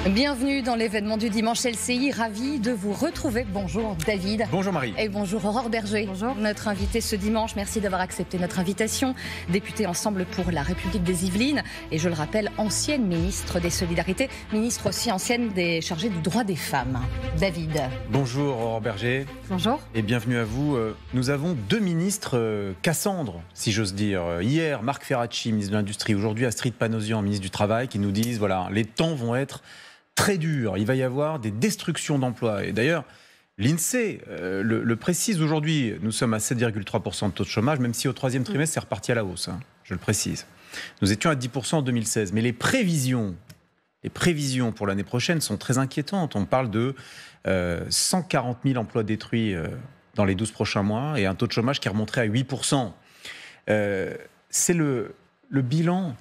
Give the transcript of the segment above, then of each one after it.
Bienvenue dans l'événement du dimanche LCI, ravi de vous retrouver. Bonjour David. Bonjour Marie. Et bonjour Aurore Berger. Bonjour. Notre invité ce dimanche, merci d'avoir accepté notre invitation. Députée Ensemble pour la République des Yvelines et je le rappelle, ancienne ministre des Solidarités, ministre aussi ancienne chargée du droit des femmes. David. Bonjour Aurore Berger. Bonjour. Et bienvenue à vous. Nous avons deux ministres Cassandre, si j'ose dire. Hier, Marc Ferracci, ministre de l'Industrie. Aujourd'hui, Astrid Panosyan, ministre du Travail, qui nous disent, voilà, les temps vont être très dur, il va y avoir des destructions d'emplois. Et d'ailleurs, l'INSEE le précise aujourd'hui, nous sommes à 7,3% de taux de chômage, même si au troisième trimestre, c'est reparti à la hausse, je le précise. Nous étions à 10% en 2016, mais les prévisions pour l'année prochaine sont très inquiétantes. On parle de 140 000 emplois détruits dans les 12 prochains mois et un taux de chômage qui remonterait à 8%. C'est le bilan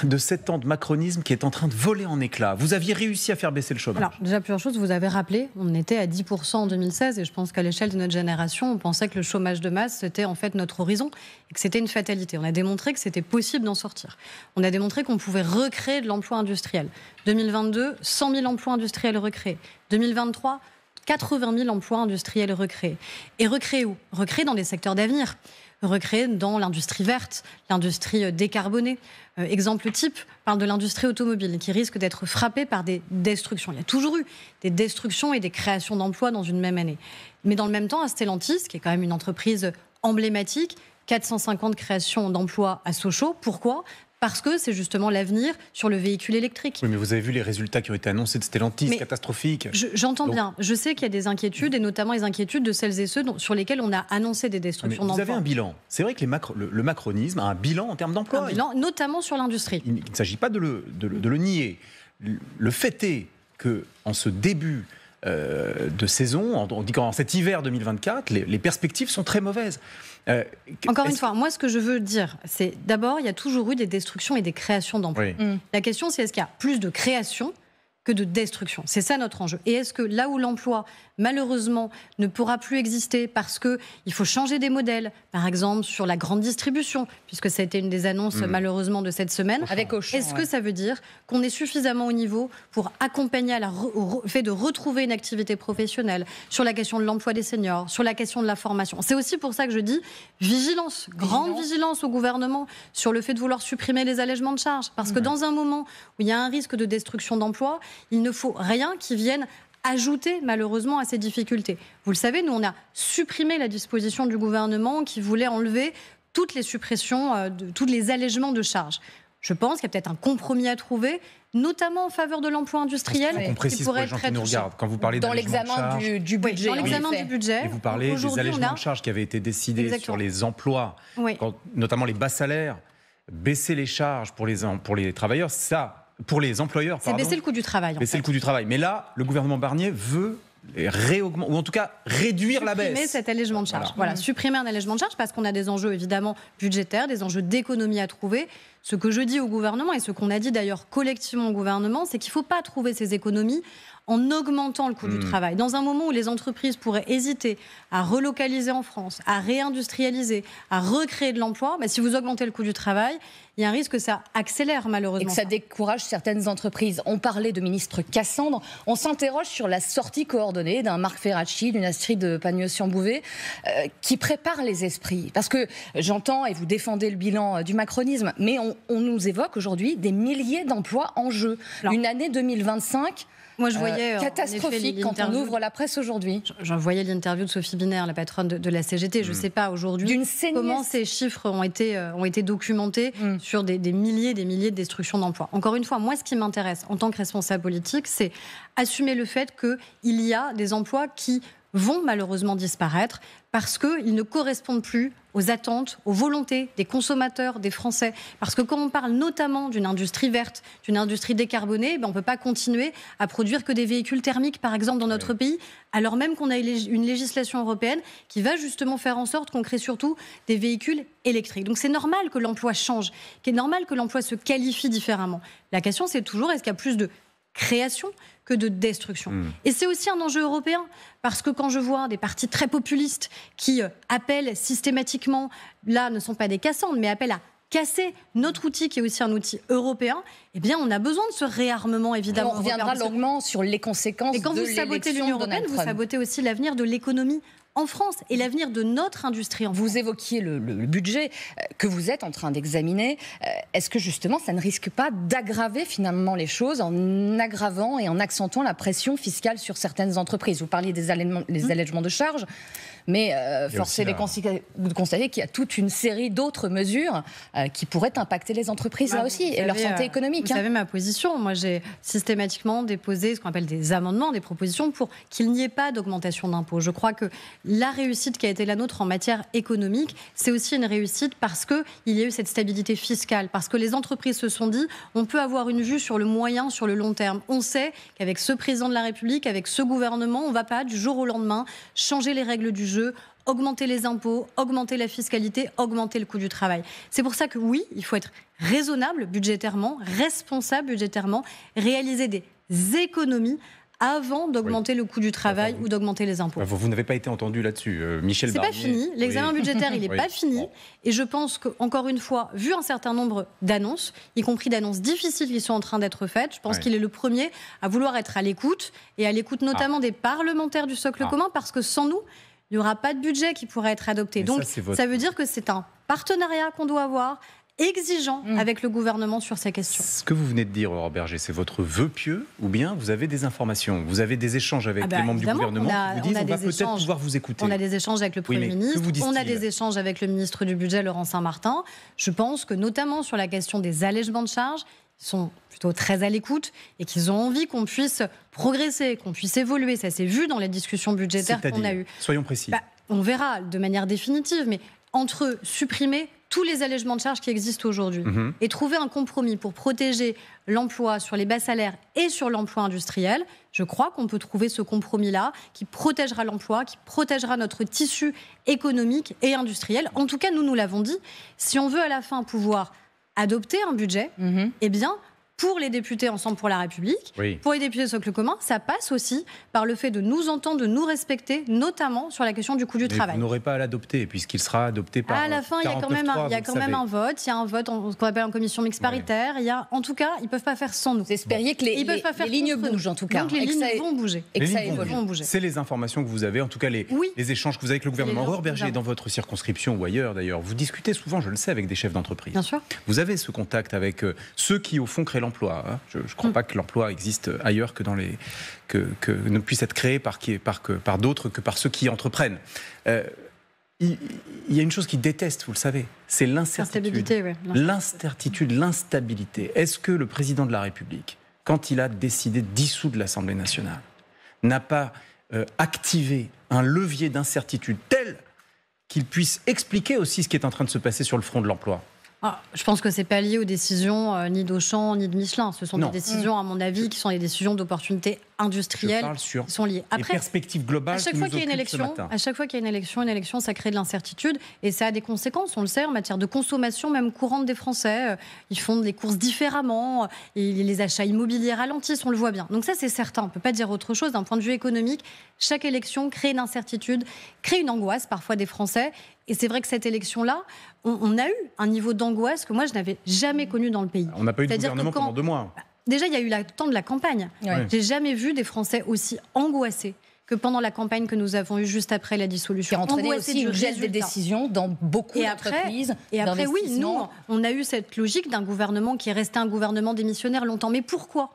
de 7 ans de macronisme qui est en train de voler en éclats. Vous aviez réussi à faire baisser le chômage. Alors, déjà, plusieurs choses, vous avez rappelé, on était à 10% en 2016 et je pense qu'à l'échelle de notre génération, on pensait que le chômage de masse, c'était en fait notre horizon et que c'était une fatalité. On a démontré que c'était possible d'en sortir. On a démontré qu'on pouvait recréer de l'emploi industriel. 2022, 100 000 emplois industriels recréés. 2023, 80 000 emplois industriels recréés. Et recréés où ? Recréés dans des secteurs d'avenir. Recréés dans l'industrie verte, l'industrie décarbonée. Exemple type, parle de l'industrie automobile qui risque d'être frappée par des destructions. Il y a toujours eu des destructions et des créations d'emplois dans une même année. Mais dans le même temps, à Stellantis, qui est quand même une entreprise emblématique, 450 créations d'emplois à Sochaux. Pourquoi ? Parce que c'est justement l'avenir sur le véhicule électrique. Oui, mais vous avez vu les résultats qui ont été annoncés de Stellantis, catastrophiques. J'entends bien. Je sais qu'il y a des inquiétudes, et notamment les inquiétudes de celles et ceux sur lesquels on a annoncé des destructions d'emplois. Vous avez un bilan. C'est vrai que le macronisme a un bilan en termes d'emploi. Un bilan, notamment sur l'industrie. Il ne s'agit pas de le nier. Le fait est qu'en ce début de saison, en cet hiver 2024, les perspectives sont très mauvaises. Encore une fois, moi ce que je veux dire, c'est d'abord, il y a toujours eu des destructions et des créations d'emplois. Oui. La question, c'est est-ce qu'il y a plus de création que de destruction. C'est ça notre enjeu. Et est-ce que là où l'emploi, malheureusement, ne pourra plus exister parce qu'il faut changer des modèles, par exemple sur la grande distribution, puisque ça a été une des annonces malheureusement de cette semaine, avec Auchan, est-ce que ça veut dire qu'on est suffisamment au niveau pour accompagner au fait de retrouver une activité professionnelle, sur la question de l'emploi des seniors, sur la question de la formation. C'est aussi pour ça que je dis vigilance, grande vigilance au gouvernement sur le fait de vouloir supprimer les allègements de charges. Parce que dans un moment où il y a un risque de destruction d'emplois, il ne faut rien qui vienne ajouter malheureusement à ces difficultés. Vous le savez, nous on a supprimé la disposition du gouvernement qui voulait enlever toutes les suppressions, tous les allègements de charges. Je pense qu'il y a peut-être un compromis à trouver, notamment en faveur de l'emploi industriel. On précise pour les gens qui nous regardent, quand vous parlez dans l'examen du budget. Dans l'examen du budget. Et vous parlez des allègements de charges qui avaient été décidés sur les emplois, notamment les bas salaires, baisser les charges pour les travailleurs, ça... Pour les employeurs, c'est baisser le coût du travail. Baisser le coût du travail. Mais là, le gouvernement Barnier veut réaugmenter, ou en tout cas réduire la baisse. Supprimer cet allègement de charge. Voilà, supprimer un allègement de charge parce qu'on a des enjeux évidemment budgétaires, des enjeux d'économie à trouver. Ce que je dis au gouvernement et ce qu'on a dit d'ailleurs collectivement au gouvernement, c'est qu'il ne faut pas trouver ces économies en augmentant le coût du travail. Dans un moment où les entreprises pourraient hésiter à relocaliser en France, à réindustrialiser, à recréer de l'emploi, si vous augmentez le coût du travail, il y a un risque que ça accélère malheureusement. Et que ça décourage certaines entreprises. On parlait de ministre Cassandre. On s'interroge sur la sortie coordonnée d'un Marc Ferracci, d'une Astrid Panosyan-Bouvet, qui prépare les esprits. Parce que j'entends, et vous défendez le bilan du macronisme, mais on nous évoque aujourd'hui des milliers d'emplois en jeu. Alors, une année 2025... Moi, je voyais catastrophique quand on ouvre la presse aujourd'hui. J'en voyais l'interview de Sophie Binaire, la patronne de la CGT. Je ne sais pas aujourd'hui comment ces chiffres ont été documentés sur des milliers de destructions d'emplois. Encore une fois, moi, ce qui m'intéresse en tant que responsable politique, c'est assumer le fait qu'il y a des emplois qui vont malheureusement disparaître parce qu'ils ne correspondent plus aux attentes, aux volontés des consommateurs, des Français. Parce que quand on parle notamment d'une industrie verte, d'une industrie décarbonée, on ne peut pas continuer à produire que des véhicules thermiques, par exemple, dans notre pays, alors même qu'on a une législation européenne qui va justement faire en sorte qu'on crée surtout des véhicules électriques. Donc c'est normal que l'emploi change, qu'il est normal que l'emploi se qualifie différemment. La question, c'est toujours, est-ce qu'il y a plus de création que de destruction. Et c'est aussi un enjeu européen, parce que quand je vois des partis très populistes qui appellent systématiquement, là ne sont pas des Cassandres, mais appellent à casser notre outil qui est aussi un outil européen, eh bien on a besoin de ce réarmement évidemment. On reviendra longuement sur les conséquences de l'élection de Donald Trump. Et quand vous sabotez l'Union européenne, vous sabotez aussi l'avenir de l'économie en France et l'avenir de notre industrie en France. Vous évoquiez le budget que vous êtes en train d'examiner. Est-ce que justement ça ne risque pas d'aggraver finalement les choses en aggravant et en accentuant la pression fiscale sur certaines entreprises? Vous parliez des allègements de charges. Mais force est de constater qu'il y a toute une série d'autres mesures qui pourraient impacter les entreprises là aussi et leur santé économique. Vous savez ma position. Moi, j'ai systématiquement déposé ce qu'on appelle des amendements, des propositions pour qu'il n'y ait pas d'augmentation d'impôts. Je crois que la réussite qui a été la nôtre en matière économique, c'est aussi une réussite parce qu'il y a eu cette stabilité fiscale, parce que les entreprises se sont dit on peut avoir une vue sur le moyen, sur le long terme. On sait qu'avec ce président de la République, avec ce gouvernement, on ne va pas du jour au lendemain changer les règles du jeu, augmenter les impôts, augmenter la fiscalité, augmenter le coût du travail. C'est pour ça que oui, il faut être raisonnable budgétairement, responsable budgétairement, réaliser des économies avant d'augmenter le coût du travail ou d'augmenter les impôts. Vous n'avez pas été entendu là-dessus, Michel Barnier. C'est pas fini. L'examen budgétaire, il n'est pas fini. Bon. Et je pense qu'encore une fois, vu un certain nombre d'annonces, y compris d'annonces difficiles qui sont en train d'être faites, je pense qu'il est le premier à vouloir être à l'écoute, et à l'écoute notamment des parlementaires du socle commun, parce que sans nous, il n'y aura pas de budget qui pourra être adopté. Donc ça veut dire que c'est un partenariat qu'on doit avoir, exigeant avec le gouvernement sur ces questions. Ce que vous venez de dire, Aurore Bergé, c'est votre vœu pieux ou bien vous avez des informations, vous avez des échanges avec les membres du gouvernement qui vous disent on va peut-être pouvoir vous écouter. On a des échanges avec le Premier ministre, on a des échanges avec le ministre du Budget, Laurent Saint-Martin. Je pense que notamment sur la question des allègements de charges, ils sont plutôt très à l'écoute et qu'ils ont envie qu'on puisse progresser, qu'on puisse évoluer. Ça s'est vu dans les discussions budgétaires qu'on a eues. Soyons précis. On verra de manière définitive, mais entre supprimer tous les allègements de charges qui existent aujourd'hui et trouver un compromis pour protéger l'emploi sur les bas salaires et sur l'emploi industriel, je crois qu'on peut trouver ce compromis-là qui protégera l'emploi, qui protégera notre tissu économique et industriel. En tout cas, nous l'avons dit, si on veut à la fin pouvoir adopter un budget, eh bien, pour les députés Ensemble pour la République, pour les députés Socle commun, ça passe aussi par le fait de nous entendre, de nous respecter, notamment sur la question du coût du travail. Vous n'aurez pas à l'adopter, puisqu'il sera adopté par à la fin, il y a quand même un vote. Il y a un vote, ce qu'on appelle en commission mixte paritaire. Il y a, en tout cas, ils ne peuvent pas faire sans nous. Vous espériez que les lignes bougent, en tout cas. Donc les lignes vont bouger. Et que ça évolue. C'est les informations que vous avez, en tout cas les échanges que vous avez avec le gouvernement. Aurore Bergé, dans votre circonscription ou ailleurs d'ailleurs, vous discutez souvent, je le sais, avec des chefs d'entreprise. Bien sûr. Vous avez ce contact avec ceux qui, au fond, créent l'emploi. Je ne crois pas que l'emploi existe ailleurs que que ne puisse être créé par d'autres que par ceux qui entreprennent. Il y a une chose qu'ils détestent, vous le savez, c'est l'incertitude. L'incertitude, l'instabilité. Est-ce que le président de la République, quand il a décidé de dissoudre l'Assemblée nationale, n'a pas activé un levier d'incertitude tel qu'il puisse expliquer aussi ce qui est en train de se passer sur le front de l'emploi ? Je pense que ce n'est pas lié aux décisions ni d'Auchan ni de Michelin. Ce sont des décisions, à mon avis, qui sont des décisions d'opportunités industrielles qui sont liées. Après, les perspectives globales à chaque fois qu'il y a une élection, ça crée de l'incertitude et ça a des conséquences, on le sait, en matière de consommation même courante des Français. Ils font des courses différemment, et les achats immobiliers ralentissent, on le voit bien. Donc ça, c'est certain, on ne peut pas dire autre chose. D'un point de vue économique, chaque élection crée une incertitude, crée une angoisse parfois des Français. Et c'est vrai que cette élection-là, on a eu un niveau d'angoisse que moi, je n'avais jamais connu dans le pays. On n'a pas eu de gouvernement pendant 2 mois. Déjà, il y a eu le temps de la campagne. J'ai jamais vu des Français aussi angoissés que pendant la campagne que nous avons eue juste après la dissolution. Qui a entraîné aussi une gel des décisions dans beaucoup d'entreprises. Et après, oui, nous, on a eu cette logique d'un gouvernement qui est resté un gouvernement démissionnaire longtemps. Mais pourquoi ?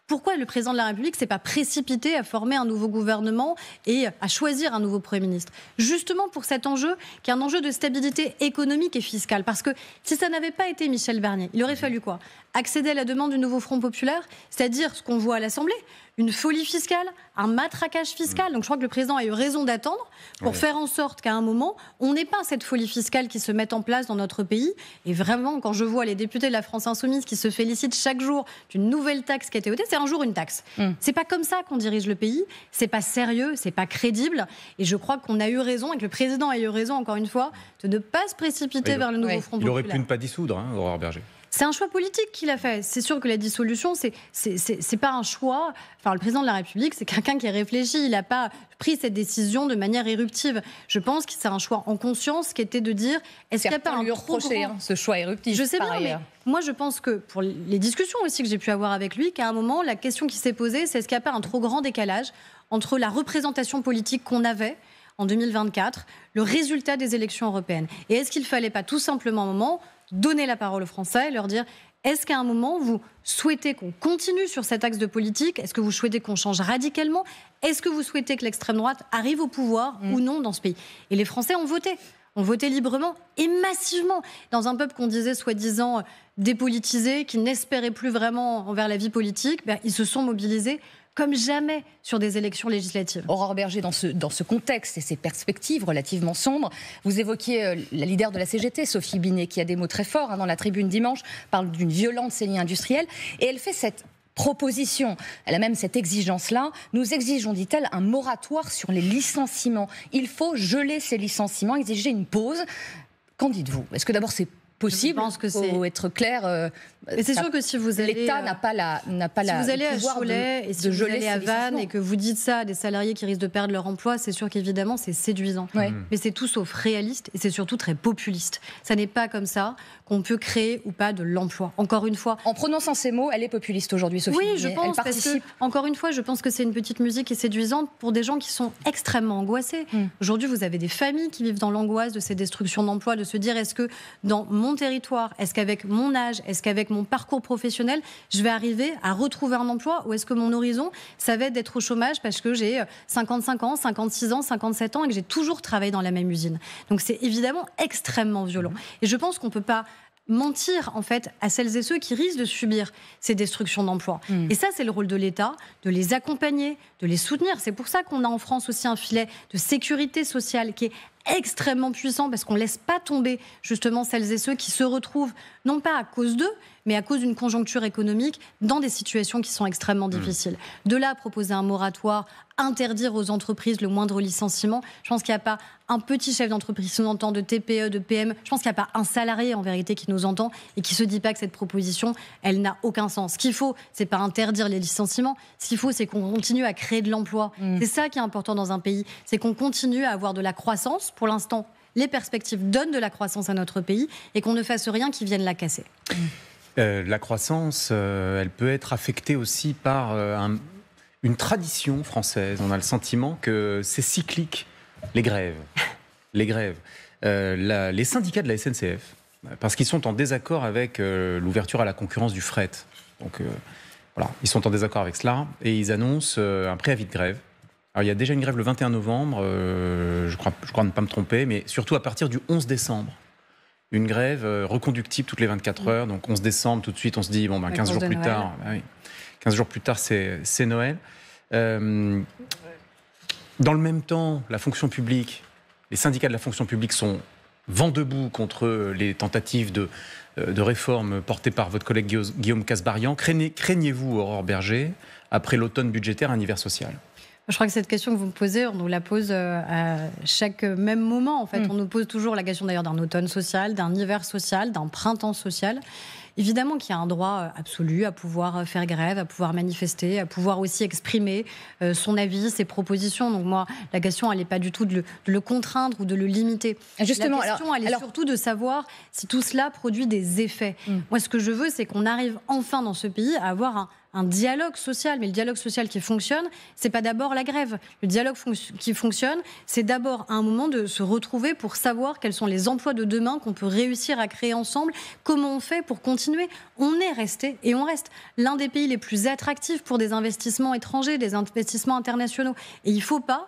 Pourquoi le président de la République ne s'est pas précipité à former un nouveau gouvernement et à choisir un nouveau Premier ministre ? Justement pour cet enjeu, qui est un enjeu de stabilité économique et fiscale. Parce que si ça n'avait pas été Michel Barnier, il aurait fallu quoi ? Accéder à la demande du nouveau Front populaire, c'est-à-dire ce qu'on voit à l'Assemblée, une folie fiscale, un matraquage fiscal. Donc je crois que le président a eu raison d'attendre pour faire en sorte qu'à un moment, on n'ait pas cette folie fiscale qui se mette en place dans notre pays. Et vraiment, quand je vois les députés de la France Insoumise qui se félicitent chaque jour d'une nouvelle taxe qui a été votée, c'est un jour une taxe. C'est pas comme ça qu'on dirige le pays, c'est pas sérieux, c'est pas crédible. Et je crois qu'on a eu raison, et que le président a eu raison, encore une fois, de ne pas se précipiter vers le nouveau Front populaire. Il aurait pu ne pas dissoudre, Aurore Bergé. C'est un choix politique qu'il a fait. C'est sûr que la dissolution, c'est pas un choix. Enfin, le président de la République, c'est quelqu'un qui est réfléchi. Il n'a pas pris cette décision de manière éruptive. Je pense que c'est un choix en conscience qui était de dire est-ce qu'il n'y a pas un trop grand... ce choix éruptif? Je sais bien, mais moi je pense que pour les discussions aussi que j'ai pu avoir avec lui, qu'à un moment, la question qui s'est posée, c'est est-ce qu'il n'y a pas un trop grand décalage entre la représentation politique qu'on avait en 2024, le résultat des élections européennes. Et est-ce qu'il ne fallait pas tout simplement à un moment donner la parole aux Français et leur dire est-ce qu'à un moment vous souhaitez qu'on continue sur cet axe de politique? Est-ce que vous souhaitez qu'on change radicalement? Est-ce que vous souhaitez que l'extrême droite arrive au pouvoir ou non dans ce pays? Et les Français ont voté librement et massivement. Dans un peuple qu'on disait soi-disant dépolitisé, qui n'espérait plus vraiment envers la vie politique, ils se sont mobilisés comme jamais sur des élections législatives. Aurore Bergé, dans ce contexte et ces perspectives relativement sombres, vous évoquiez la leader de la CGT, Sophie Binet, qui a des mots très forts dans la tribune dimanche, parle d'une violente saignée industrielle, et elle fait cette proposition, elle a même cette exigence-là. Nous exigeons, dit-elle, un moratoire sur les licenciements. Il faut geler ces licenciements, exiger une pause. Qu'en dites-vous? Est-ce que d'abord c'est possible? Je pense que faut être clair. Mais c'est sûr que si vous allez, l'État n'a pas si vous allez à Cholet et si vous allez à Vannes et que vous dites ça à des salariés qui risquent de perdre leur emploi, c'est sûr qu'évidemment c'est séduisant. Mais c'est tout sauf réaliste et c'est surtout très populiste. Ça n'est pas comme ça qu'on peut créer ou pas de l'emploi. Encore une fois, en prononçant ces mots, elle est populiste aujourd'hui, Sophie. Oui, je pense, parce que, encore une fois, je pense que c'est une petite musique qui est séduisante pour des gens qui sont extrêmement angoissés. Aujourd'hui, vous avez des familles qui vivent dans l'angoisse de ces destructions d'emplois, de se dire est-ce que dans mon territoire, est-ce qu'avec mon âge, est-ce qu'avec mon parcours professionnel, je vais arriver à retrouver un emploi, ou est-ce que mon horizon, ça va être d'être au chômage parce que j'ai 55 ans, 56 ans, 57 ans et que j'ai toujours travaillé dans la même usine. Donc c'est évidemment extrêmement violent. Et je pense qu'on ne peut pas mentir en fait à celles et ceux qui risquent de subir ces destructions d'emplois. Et ça, c'est le rôle de l'État, de les accompagner, de les soutenir. C'est pour ça qu'on a en France aussi un filet de sécurité sociale qui est extrêmement puissant, parce qu'on ne laisse pas tomber justement celles et ceux qui se retrouvent, non pas à cause d'eux, mais à cause d'une conjoncture économique dans des situations qui sont extrêmement difficiles. De là, proposer un moratoire, interdire aux entreprises le moindre licenciement. Je pense qu'il n'y a pas un petit chef d'entreprise qui nous entend, de TPE, de PME. Je pense qu'il n'y a pas un salarié en vérité qui nous entend et qui ne se dit pas que cette proposition, elle n'a aucun sens. Ce qu'il faut, c'est pas interdire les licenciements. Ce qu'il faut, c'est qu'on continue à créer de l'emploi. C'est ça qui est important dans un pays. C'est qu'on continue à avoir de la croissance. Pour l'instant, les perspectives donnent de la croissance à notre pays et qu'on ne fasse rien qui vienne la casser. La croissance, elle peut être affectée aussi par une tradition française. On a le sentiment que c'est cyclique. Les grèves. Les syndicats de la SNCF, parce qu'ils sont en désaccord avec l'ouverture à la concurrence du fret. Donc voilà, ils sont en désaccord avec cela et ils annoncent un préavis de grève. Alors, il y a déjà une grève le 21 novembre, je crois ne pas me tromper, mais surtout à partir du 11 décembre. Une grève reconductible toutes les 24 heures. Donc 11 décembre, tout de suite, on se dit, 15 jours plus tard, 15 jours plus tard, c'est Noël. Dans le même temps, la fonction publique, les syndicats de la fonction publique sont vent debout contre les tentatives de réforme portées par votre collègue Guillaume Kasbarian. Craignez-vous, Aurore Bergé, après l'automne budgétaire, un hiver social ? Je crois que cette question que vous me posez, on nous la pose à chaque même moment. En fait, on nous pose toujours la question d'ailleurs d'un automne social, d'un hiver social, d'un printemps social. Évidemment qu'il y a un droit absolu à pouvoir faire grève, à pouvoir manifester, à pouvoir aussi exprimer son avis, ses propositions. Donc moi, la question, elle n'est pas du tout de le contraindre ou de le limiter. Justement, la question, elle est surtout de savoir si tout cela produit des effets. Moi, ce que je veux, c'est qu'on arrive enfin dans ce pays à avoir un dialogue social, mais le dialogue social qui fonctionne, c'est pas d'abord la grève. Le dialogue qui fonctionne, c'est d'abord à un moment de se retrouver pour savoir quels sont les emplois de demain qu'on peut réussir à créer ensemble, comment on fait pour continuer. On est resté et on reste l'un des pays les plus attractifs pour des investissements étrangers, des investissements internationaux. Et il ne faut pas,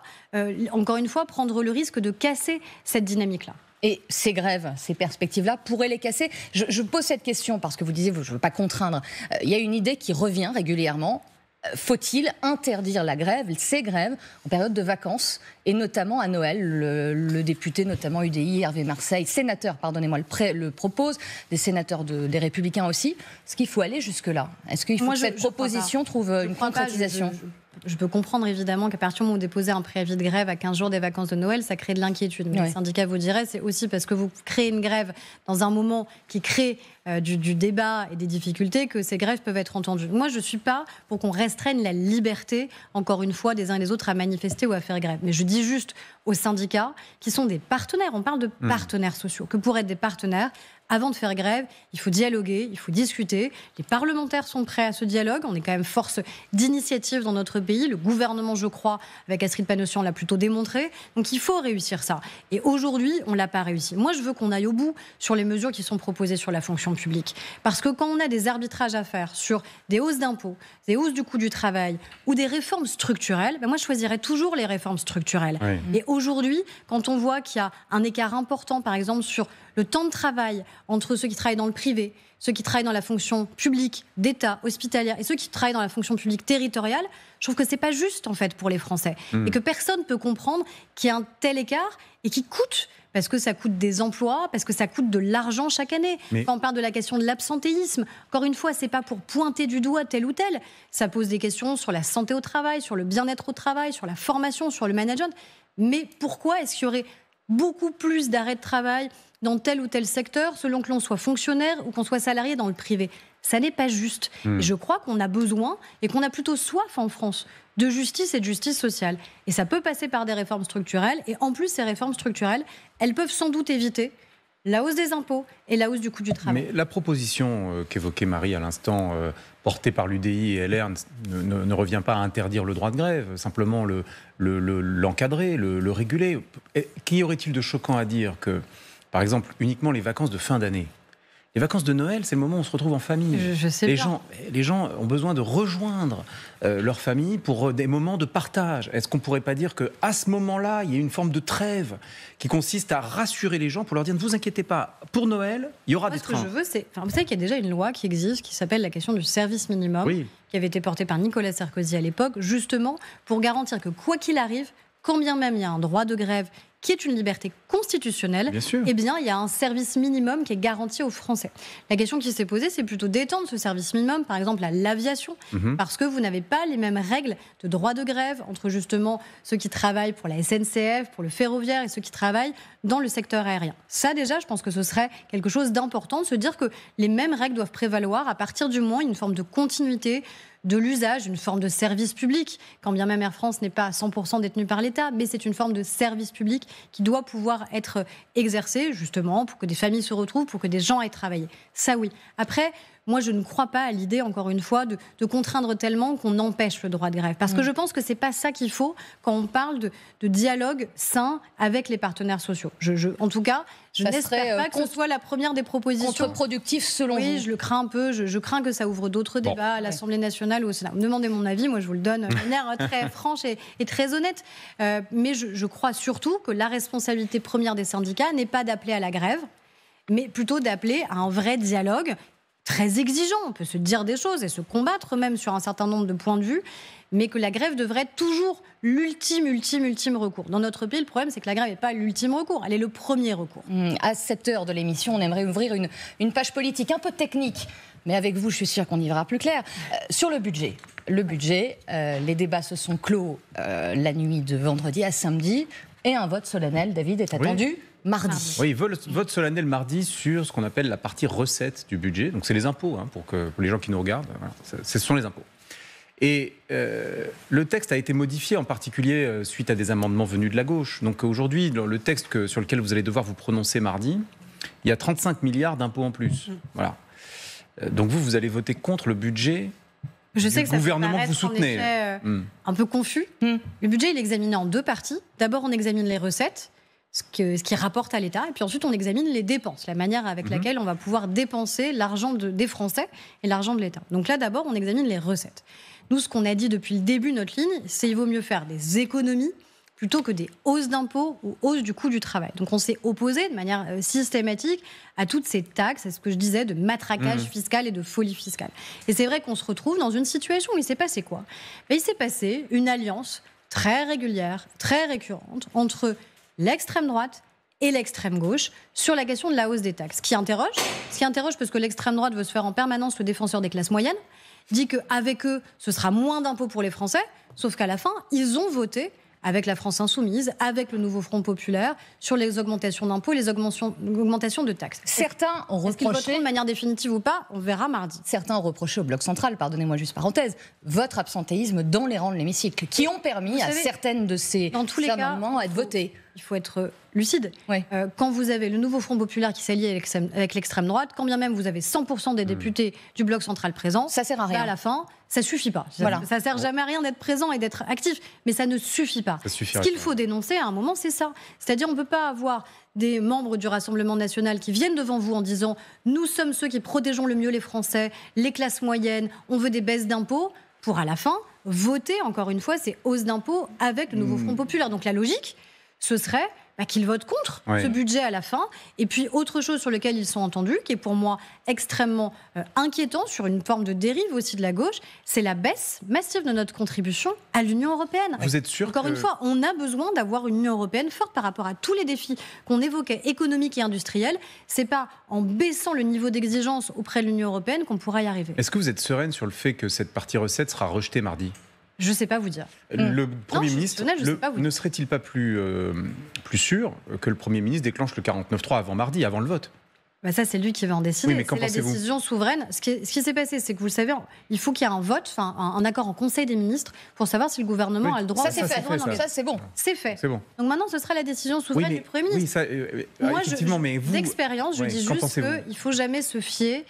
encore une fois, prendre le risque de casser cette dynamique-là. Et ces grèves, ces perspectives-là pourraient les casser. Je pose cette question parce que vous disiez, je ne veux pas contraindre. Il y a une idée qui revient régulièrement. Faut-il interdire la grève, ces grèves, en période de vacances, et notamment à Noël? Le député, notamment UDI, Hervé Marseille, sénateur, pardonnez-moi, le propose, des sénateurs des Républicains aussi. Est-ce qu'il faut aller jusque-là? Est-ce qu'il faut que cette proposition trouve une concrétisation? je peux comprendre évidemment qu'à partir du moment où vous déposez un préavis de grève à 15 jours des vacances de Noël, ça crée de l'inquiétude. Mais le syndicat vous dirait, c'est aussi parce que vous créez une grève dans un moment qui crée du débat et des difficultés que ces grèves peuvent être entendues. Moi, je ne suis pas pour qu'on restreigne la liberté, encore une fois, des uns et des autres à manifester ou à faire grève. Mais je dis juste aux syndicats, qui sont des partenaires, on parle de partenaires sociaux, que pour être des partenaires, avant de faire grève, il faut dialoguer, il faut discuter. Les parlementaires sont prêts à ce dialogue. On est quand même force d'initiative dans notre pays. Le gouvernement, je crois, avec Astrid Panosyan, l'a plutôt démontré. Donc il faut réussir ça. Et aujourd'hui, on ne l'a pas réussi. Moi, je veux qu'on aille au bout sur les mesures qui sont proposées sur la fonction publique. Parce que quand on a des arbitrages à faire sur des hausses d'impôts, des hausses du coût du travail ou des réformes structurelles, moi, je choisirais toujours les réformes structurelles. Oui. Et aujourd'hui, quand on voit qu'il y a un écart important, par exemple, sur le temps de travail entre ceux qui travaillent dans le privé, ceux qui travaillent dans la fonction publique, d'État, hospitalière, et ceux qui travaillent dans la fonction publique territoriale, je trouve que c'est pas juste, en fait, pour les Français. Et que personne ne peut comprendre qu'il y a un tel écart et qui coûte, parce que ça coûte des emplois, parce que ça coûte de l'argent chaque année. Quand on parle de la question de l'absentéisme, encore une fois, c'est pas pour pointer du doigt tel ou tel. Ça pose des questions sur la santé au travail, sur le bien-être au travail, sur la formation, sur le management. Mais pourquoi est-ce qu'il y aurait beaucoup plus d'arrêts de travail dans tel ou tel secteur, selon que l'on soit fonctionnaire ou qu'on soit salarié dans le privé? Ça n'est pas juste. Et je crois qu'on a besoin, et qu'on a plutôt soif en France, de justice et de justice sociale. Et ça peut passer par des réformes structurelles. Et en plus, ces réformes structurelles, elles peuvent sans doute éviter la hausse des impôts et la hausse du coût du travail. Mais la proposition qu'évoquait Marie à l'instant, portée par l'UDI et LR, ne revient pas à interdire le droit de grève, simplement l'encadrer, le réguler. Qu'y aurait-il de choquant à dire que, par exemple, uniquement les vacances de fin d'année? Les vacances de Noël, c'est le moment où on se retrouve en famille. Je sais bien. Les gens ont besoin de rejoindre leur famille pour des moments de partage. Est-ce qu'on ne pourrait pas dire qu'à ce moment-là, il y a une forme de trêve qui consiste à rassurer les gens pour leur dire ne vous inquiétez pas, pour Noël, il y aura des trains. Ce que je veux, c'est... vous savez qu'il y a déjà une loi qui existe, qui s'appelle la question du service minimum, qui avait été portée par Nicolas Sarkozy à l'époque, justement pour garantir que quoi qu'il arrive, quand bien même il y a un droit de grève qui est une liberté constitutionnelle, eh bien, il y a un service minimum qui est garanti aux Français. La question qui s'est posée, c'est plutôt d'étendre ce service minimum, par exemple, à l'aviation, parce que vous n'avez pas les mêmes règles de droit de grève entre justement ceux qui travaillent pour la SNCF, pour le ferroviaire, et ceux qui travaillent dans le secteur aérien. Ça, déjà, je pense que ce serait quelque chose d'important, de se dire que les mêmes règles doivent prévaloir à partir du moment où il y a une forme de continuité de l'usage, une forme de service public, quand bien même Air France n'est pas à 100% détenue par l'État, mais c'est une forme de service public qui doit pouvoir être exercée, justement, pour que des familles se retrouvent, pour que des gens aillent travailler. Ça, oui. Après, moi, je ne crois pas à l'idée, encore une fois, de contraindre tellement qu'on empêche le droit de grève. Parce que je pense que ce n'est pas ça qu'il faut quand on parle de dialogue sain avec les partenaires sociaux. En tout cas, je n'espère pas que ce soit la première des propositions. Contre-productif, selon vous? Oui, je le crains un peu. Je crains que ça ouvre d'autres débats à l'Assemblée nationale ou au Sénat. Vous me demandez mon avis, moi je vous le donne de manière très franche et très honnête. Mais je crois surtout que la responsabilité première des syndicats n'est pas d'appeler à la grève, mais plutôt d'appeler à un vrai dialogue très exigeant. On peut se dire des choses et se combattre même sur un certain nombre de points de vue, mais que la grève devrait être toujours l'ultime recours. Dans notre pays, le problème, c'est que la grève n'est pas l'ultime recours, elle est le premier recours. À cette heure de l'émission, on aimerait ouvrir une page politique un peu technique, mais avec vous, je suis sûre qu'on y verra plus clair. Sur le budget. Les débats se sont clos la nuit de vendredi à samedi, et un vote solennel, David, est attendu mardi. Oui, vote solennel mardi sur ce qu'on appelle la partie recette du budget. Donc c'est les impôts, pour les gens qui nous regardent. Voilà, ce sont les impôts. Et le texte a été modifié, en particulier suite à des amendements venus de la gauche. Donc aujourd'hui, dans le texte sur lequel vous allez devoir vous prononcer mardi, il y a 35 milliards d'impôts en plus. Voilà. Donc vous allez voter contre le budget du gouvernement que vous soutenez. Un peu confus. Le budget, il est examiné en deux parties. D'abord, on examine les recettes, ce qui rapporte à l'État, et puis ensuite on examine les dépenses, la manière avec laquelle on va pouvoir dépenser l'argent des Français et l'argent de l'État. Donc là, d'abord, on examine les recettes. Nous, ce qu'on a dit depuis le début de notre ligne, c'est qu'il vaut mieux faire des économies plutôt que des hausses d'impôts ou hausses du coût du travail. Donc on s'est opposé de manière systématique à toutes ces taxes, à ce que je disais de matraquage fiscal et de folie fiscale. Et c'est vrai qu'on se retrouve dans une situation où il s'est passé quoi ? Il s'est passé une alliance très régulière, très récurrente entre l'extrême droite et l'extrême gauche sur la question de la hausse des taxes. Ce qui interroge parce que l'extrême droite veut se faire en permanence le défenseur des classes moyennes dit qu'avec eux, ce sera moins d'impôts pour les Français, sauf qu'à la fin, ils ont voté avec la France Insoumise, avec le nouveau Front Populaire, sur les augmentations d'impôts, les augmentations de taxes. Certains ont reproché... Est-ce qu'ils voteront de manière définitive ou pas? On verra mardi. Certains ont reproché au Bloc central, pardonnez-moi juste parenthèse, votre absentéisme dans les rangs de l'hémicycle, qui ont permis à certaines de ces amendements d'être votés. Il faut être lucide. Oui. Quand vous avez le nouveau Front Populaire qui s'allie avec l'extrême droite, quand bien même vous avez 100% des députés du Bloc central présents, ça sert à rien. À la fin, ça suffit pas. Voilà. Ça sert jamais à rien d'être présent et d'être actif, mais ça ne suffit pas. Ce qu'il faut dénoncer à un moment, c'est ça. C'est-à-dire, on ne peut pas avoir des membres du Rassemblement national qui viennent devant vous en disant « Nous sommes ceux qui protégeons le mieux les Français, les classes moyennes, on veut des baisses d'impôts », pour à la fin voter, encore une fois, ces hausses d'impôts avec le nouveau Front Populaire. Donc la logique, ce serait qu'ils votent contre ce budget à la fin. Et puis, autre chose sur laquelle ils sont entendus, qui est pour moi extrêmement inquiétant, sur une forme de dérive aussi de la gauche, c'est la baisse massive de notre contribution à l'Union européenne. Vous êtes sûr Encore une fois, on a besoin d'avoir une Union européenne forte par rapport à tous les défis qu'on évoquait, économiques et industriels. C'est pas en baissant le niveau d'exigence auprès de l'Union européenne qu'on pourra y arriver. Est-ce que vous êtes sereine sur le fait que cette partie recette sera rejetée mardi ? Je ne sais pas vous dire. Le Premier ministre ne serait-il pas plus sûr que le Premier ministre déclenche le 49.3 avant mardi, avant le vote ? Ça, c'est lui qui va en décider. Oui, mais c'est la décision souveraine. Ce qui s'est passé, c'est que vous le savez, il faut qu'il y ait un vote, un accord en Conseil des ministres pour savoir si le gouvernement a le droit. Ça, c'est fait. Ça, c'est bon. C'est fait. C'est bon. Donc maintenant, ce sera la décision souveraine du Premier ministre. Oui, ça, Moi, effectivement, mais vous... d'expérience, je dis juste qu'il ne faut jamais se fier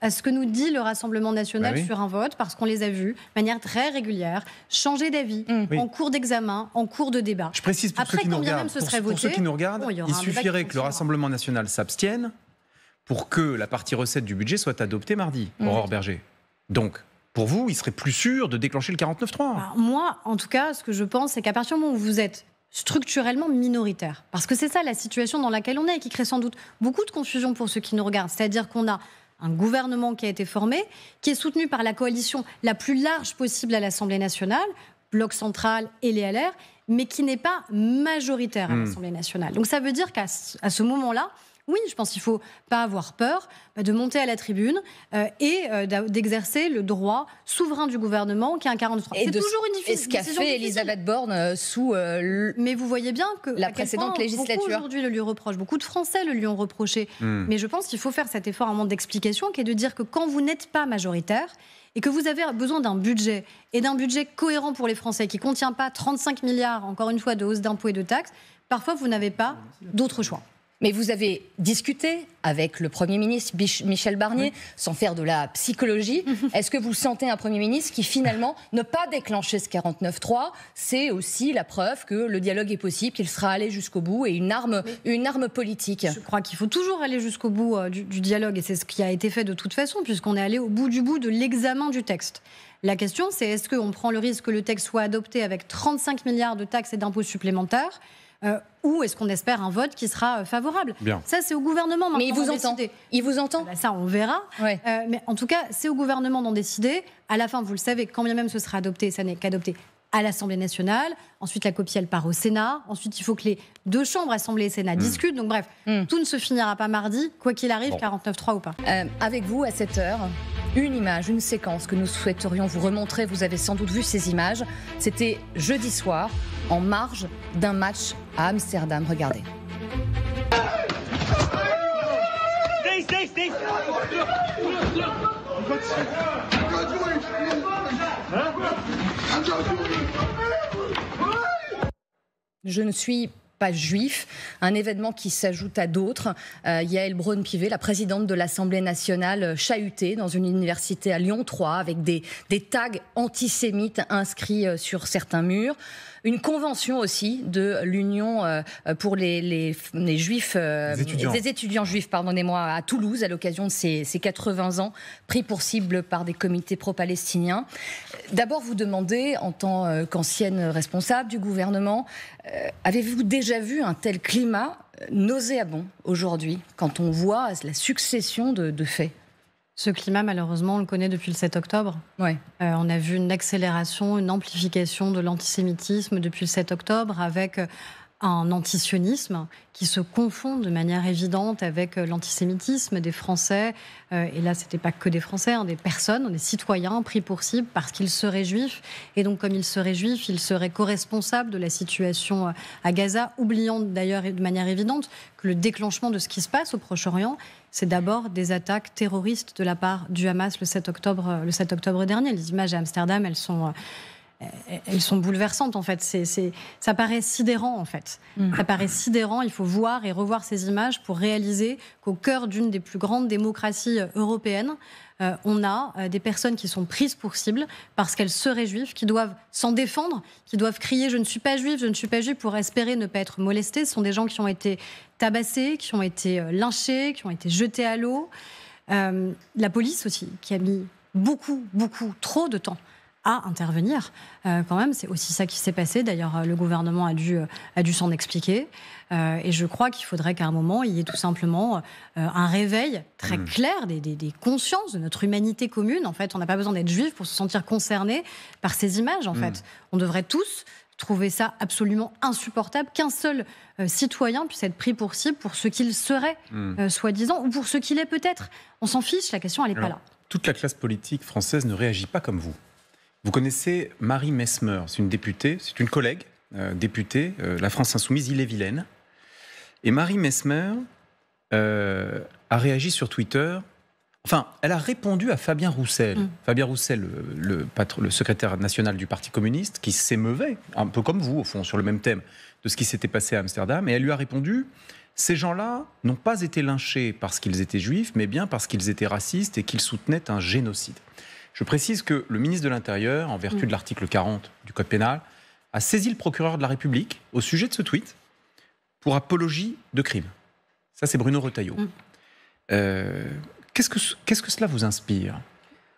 à ce que nous dit le Rassemblement national sur un vote, parce qu'on les a vus, de manière très régulière, changer d'avis en cours d'examen, en cours de débat. Je précise pour ceux qui nous regardent, pour ceux qui nous regardent, il suffirait que le Rassemblement national s'abstienne pour que la partie recette du budget soit adoptée mardi, Aurore Berger. Donc, pour vous, il serait plus sûr de déclencher le 49.3 ? Moi, en tout cas, ce que je pense, c'est qu'à partir du moment où vous êtes structurellement minoritaire, parce que c'est ça la situation dans laquelle on est et qui crée sans doute beaucoup de confusion pour ceux qui nous regardent, c'est-à-dire qu'on a un gouvernement qui a été formé, qui est soutenu par la coalition la plus large possible à l'Assemblée nationale, Bloc central et les LR, mais qui n'est pas majoritaire à l'Assemblée nationale. Donc ça veut dire qu'à ce moment-là, oui, je pense qu'il ne faut pas avoir peur de monter à la tribune et d'exercer le droit souverain du gouvernement qui est un 43. C'est toujours une décision. Et ce qu'a fait Elisabeth Borne sous mais vous voyez bien que la précédente législature. Beaucoup aujourd'hui le lui reprochent, beaucoup de Français le lui ont reproché. Mais je pense qu'il faut faire cet effort, un moment d'explication, qui est de dire que quand vous n'êtes pas majoritaire et que vous avez besoin d'un budget, et d'un budget cohérent pour les Français, qui ne contient pas 35 milliards, encore une fois, de hausse d'impôts et de taxes, parfois vous n'avez pas d'autre choix. Mais vous avez discuté avec le Premier ministre Michel Barnier, sans faire de la psychologie. Est-ce que vous sentez un Premier ministre qui, finalement, ne pas déclencher ce 49.3, c'est aussi la preuve que le dialogue est possible, qu'il sera allé jusqu'au bout et une arme politique? Je crois qu'il faut toujours aller jusqu'au bout du dialogue, et c'est ce qui a été fait de toute façon, puisqu'on est allé au bout de l'examen du texte. La question, c'est est-ce qu'on prend le risque que le texte soit adopté avec 35 milliards de taxes et d'impôts supplémentaires ou est-ce qu'on espère un vote qui sera favorable? Ça, c'est au gouvernement maintenant. Mais il vous entend. Il vous entend. Ça, on verra. Mais en tout cas, c'est au gouvernement d'en décider. À la fin, vous le savez, quand bien même ce sera adopté, ça n'est qu'adopté à l'Assemblée nationale. Ensuite, la copie, elle part au Sénat. Ensuite, il faut que les deux chambres, Assemblée et Sénat, discutent. Donc bref, tout ne se finira pas mardi, quoi qu'il arrive, 49.3 ou pas. Avec vous, à cette heure, une image, une séquence que nous souhaiterions vous remontrer. Vous avez sans doute vu ces images. C'était jeudi soir, en marge d'un match à Amsterdam. Regardez. Je ne suis pas juif, un événement qui s'ajoute à d'autres. Yaël Braun-Pivet, la présidente de l'Assemblée nationale, chahutée dans une université à Lyon 3 avec des tags antisémites inscrits sur certains murs. Une convention aussi de l'Union pour les juifs, des étudiants juifs, pardonnez-moi, à Toulouse, à l'occasion de ses 80 ans, pris pour cible par des comités pro-palestiniens. D'abord, vous demandez, en tant qu'ancienne responsable du gouvernement, avez-vous déjà vu un tel climat nauséabond aujourd'hui, quand on voit la succession de faits? Ce climat, malheureusement, on le connaît depuis le 7 octobre. On a vu une accélération, une amplification de l'antisémitisme depuis le 7 octobre, avec un antisionisme qui se confond de manière évidente avec l'antisémitisme des Français. Et là, ce n'était pas que des Français, des personnes, des citoyens pris pour cible parce qu'ils seraient juifs. Et donc, comme ils seraient juifs, ils seraient co-responsables de la situation à Gaza, oubliant d'ailleurs de manière évidente que le déclenchement de ce qui se passe au Proche-Orient, c'est d'abord des attaques terroristes de la part du Hamas le 7 octobre dernier. Les images à Amsterdam, elles sont bouleversantes, en fait. Ça paraît sidérant, en fait. Ça paraît sidérant. Il faut voir et revoir ces images pour réaliser qu'au cœur d'une des plus grandes démocraties européennes, on a des personnes qui sont prises pour cible parce qu'elles seraient juives, qui doivent s'en défendre, qui doivent crier « je ne suis pas juif, je ne suis pas juif » pour espérer ne pas être molestées. Ce sont des gens qui ont été tabassés, qui ont été lynchés, qui ont été jetés à l'eau. La police aussi, qui a mis beaucoup trop de temps à intervenir. Quand même, c'est aussi ça qui s'est passé. D'ailleurs, le gouvernement a dû s'en expliquer. Et je crois qu'il faudrait qu'à un moment, il y ait tout simplement un réveil très clair des consciences de notre humanité commune. En fait, on n'a pas besoin d'être juif pour se sentir concerné par ces images. En fait, on devrait tous trouver ça absolument insupportable qu'un seul citoyen puisse être pris pour cible pour ce qu'il serait, soi-disant, ou pour ce qu'il est peut-être. On s'en fiche, la question, elle n'est pas là. Toute la classe politique française ne réagit pas comme vous. Vous connaissez Marie Messmer, c'est une députée, c'est une collègue députée, la France Insoumise, Ille-et-Vilaine. Et Marie Messmer a réagi sur Twitter. Enfin, elle a répondu à Fabien Roussel. Fabien Roussel, le secrétaire national du Parti communiste, qui s'émeuvait, un peu comme vous, au fond, sur le même thème, de ce qui s'était passé à Amsterdam. Et elle lui a répondu, ces gens-là n'ont pas été lynchés parce qu'ils étaient juifs, mais bien parce qu'ils étaient racistes et qu'ils soutenaient un génocide. Je précise que le ministre de l'Intérieur, en vertu de l'article 40 du Code pénal, a saisi le procureur de la République au sujet de ce tweet pour apologie de crime. Ça, c'est Bruno Retailleau. Qu'est-ce que cela vous inspire,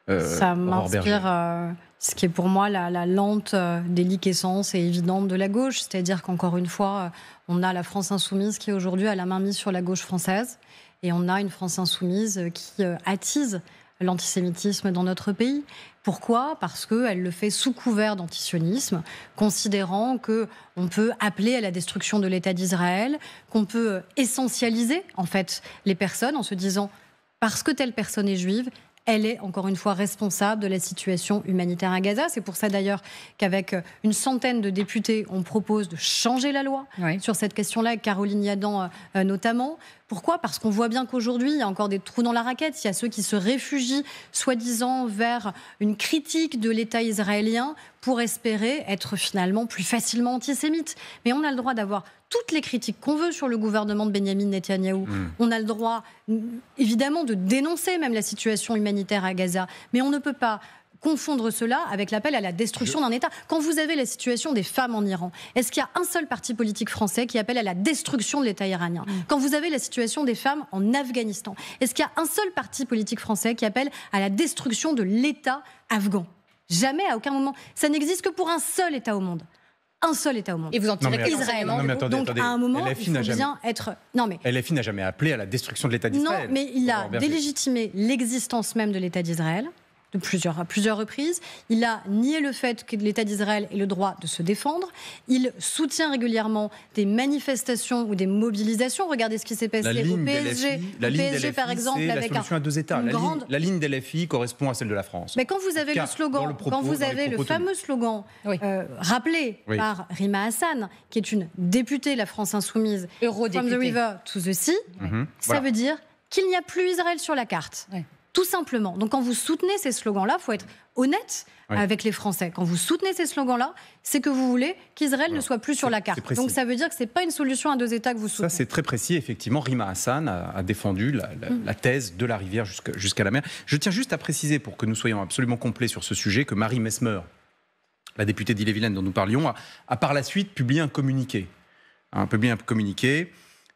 Ça m'inspire ce qui est pour moi la lente déliquescence et évidente de la gauche. C'est-à-dire qu'encore une fois, on a la France Insoumise qui aujourd'hui a la main mise sur la gauche française. Et on a une France Insoumise qui attise l'antisémitisme dans notre pays. Pourquoi ? Parce qu'elle le fait sous couvert d'antisionisme, considérant qu'on peut appeler à la destruction de l'État d'Israël, qu'on peut essentialiser en fait les personnes en se disant parce que telle personne est juive, elle est encore une fois responsable de la situation humanitaire à Gaza. C'est pour ça d'ailleurs qu'avec une centaine de députés, on propose de changer la loi sur cette question-là, avec Caroline Yadan notamment. Pourquoi ? Parce qu'on voit bien qu'aujourd'hui, il y a encore des trous dans la raquette. Il y a ceux qui se réfugient, soi-disant, vers une critique de l'État israélien pour espérer être finalement plus facilement antisémites. Mais on a le droit d'avoir toutes les critiques qu'on veut sur le gouvernement de Benyamin Netanyahou. On a le droit, évidemment, de dénoncer même la situation humanitaire à Gaza. Mais on ne peut pas confondre cela avec l'appel à la destruction d'un État. Quand vous avez la situation des femmes en Iran, est-ce qu'il y a un seul parti politique français qui appelle à la destruction de l'État iranien ? Quand vous avez la situation des femmes en Afghanistan, est-ce qu'il y a un seul parti politique français qui appelle à la destruction de l'État afghan ? Jamais, à aucun moment. Ça n'existe que pour un seul État au monde. Un seul État au monde. Et vous en tirez Israël. Donc, à un moment, il faut bien être... Non, mais... LFI n'a jamais appelé à la destruction de l'État d'Israël. Non, mais il a délégitimé l'existence même de l'État d'Israël à plusieurs reprises. Il a nié le fait que l'État d'Israël ait le droit de se défendre. Il soutient régulièrement des manifestations ou des mobilisations. Regardez ce qui s'est passé au PSG, par exemple, avec la solution à deux États. La ligne de LFI correspond à celle de la France. Mais quand vous avez le slogan, quand vous avez le fameux slogan rappelé par Rima Hassan, qui est une députée de la France Insoumise, From the river to the sea, ça veut dire qu'il n'y a plus Israël sur la carte. Tout simplement. Donc quand vous soutenez ces slogans-là, il faut être honnête avec les Français. Quand vous soutenez ces slogans-là, c'est que vous voulez qu'Israël ne soit plus sur la carte. Donc ça veut dire que ce n'est pas une solution à deux États que vous soutenez. Ça, c'est très précis. Effectivement, Rima Hassan a défendu la thèse de la rivière jusqu'à la mer. Je tiens juste à préciser, pour que nous soyons absolument complets sur ce sujet, que Marie Messmer, la députée d'Ille-et-Vilaine dont nous parlions, a par la suite publié un communiqué.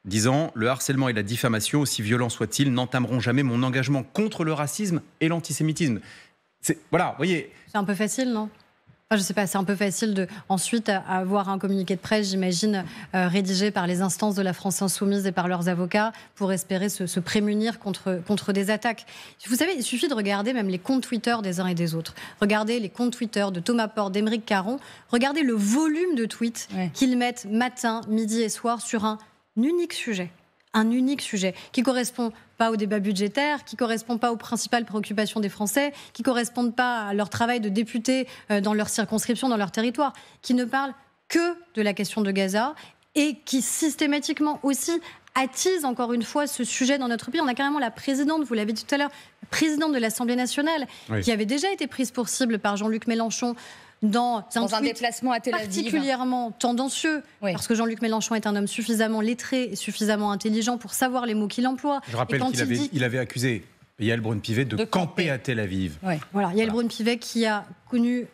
Disant « Le harcèlement et la diffamation, aussi violents soient-ils, n'entameront jamais mon engagement contre le racisme et l'antisémitisme. » Voilà, vous voyez... C'est un peu facile, non ? Je ne sais pas, c'est un peu facile de ensuite avoir un communiqué de presse, j'imagine, rédigé par les instances de la France Insoumise et par leurs avocats pour espérer se prémunir contre des attaques. Vous savez, il suffit de regarder même les comptes Twitter des uns et des autres. Regardez les comptes Twitter de Thomas Porte, d'Aymeric Caron. Regardez le volume de tweets qu'ils mettent matin, midi et soir sur un unique sujet. Un unique sujet qui ne correspond pas au débat budgétaire, qui ne correspond pas aux principales préoccupations des Français, qui ne correspondent pas à leur travail de député dans leur circonscription, dans leur territoire, qui ne parlent que de la question de Gaza et qui systématiquement aussi attise encore une fois ce sujet dans notre pays. On a carrément la présidente, vous l'avez dit tout à l'heure, la présidente de l'Assemblée nationale, qui avait déjà été prise pour cible par Jean-Luc Mélenchon dans un déplacement à Tel Aviv particulièrement tendancieux, parce que Jean-Luc Mélenchon est un homme suffisamment lettré et suffisamment intelligent pour savoir les mots qu'il emploie. Je rappelle qu'il avait accusé Yael Braun-Pivet de camper à Tel Aviv. Voilà, Yael Braun-Pivet qui a connu,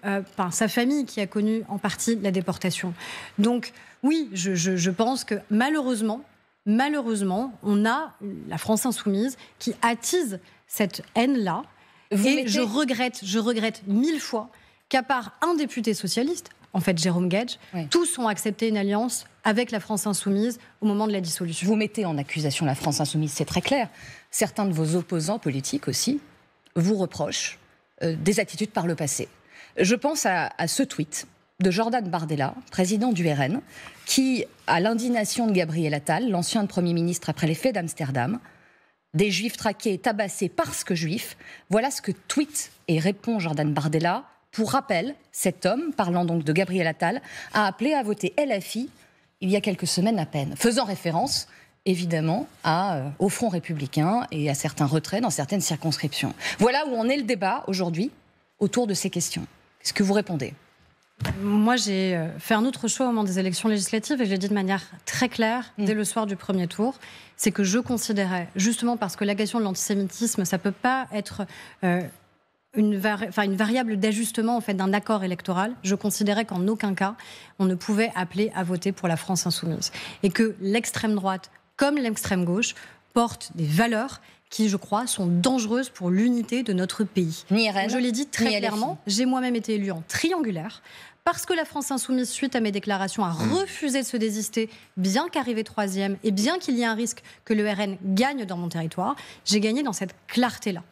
sa famille qui a connu en partie la déportation. Donc oui, je pense que malheureusement, on a la France Insoumise qui attise cette haine-là. Je regrette 1000 fois qu'à part un député socialiste, en fait Jérôme Guedj, tous ont accepté une alliance avec la France Insoumise au moment de la dissolution. Vous mettez en accusation la France Insoumise, c'est très clair. Certains de vos opposants politiques aussi vous reprochent des attitudes par le passé. Je pense à ce tweet de Jordan Bardella, président du RN, qui, à l'indignation de Gabriel Attal, l'ancien Premier ministre après les faits d'Amsterdam, des juifs traqués et tabassés parce que juifs, voilà ce que tweet et répond Jordan Bardella. Pour rappel, cet homme, parlant donc de Gabriel Attal, a appelé à voter LFI il y a quelques semaines à peine, faisant référence évidemment au Front républicain et à certains retraits dans certaines circonscriptions. Voilà où en est le débat aujourd'hui autour de ces questions. Qu'est-ce que vous répondez ? Moi, j'ai fait un autre choix au moment des élections législatives et je l'ai dit de manière très claire dès le soir du premier tour. C'est que je considérais, justement parce que la question de l'antisémitisme, ça ne peut pas être une variable d'ajustement en fait, d'un accord électoral. Je considérais qu'en aucun cas, on ne pouvait appeler à voter pour la France Insoumise. Et que l'extrême droite, comme l'extrême gauche, portent des valeurs qui, je crois, sont dangereuses pour l'unité de notre pays. Je l'ai dit très clairement, j'ai moi-même été élue en triangulaire, parce que la France Insoumise, suite à mes déclarations, a refusé de se désister, bien qu'arrivé troisième, et bien qu'il y ait un risque que le RN gagne dans mon territoire, j'ai gagné dans cette clarté-là.